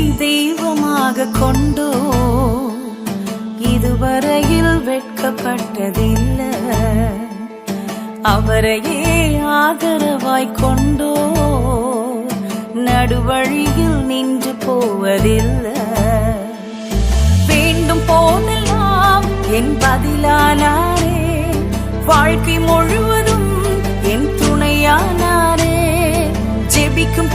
தெய்வமாக கொண்டோ இதுவரையில் வெட்கப்பட்டதில்லை. அவரையே ஆதரவாய் கொண்டோ நடுவழியில் நின்று போவதில்லை. வேண்டும் போதெல்லாம் என் பதிலானாரே, வாழ்க்கை முழுவதும் என் துணையானாரே. ஜெபிக்கும்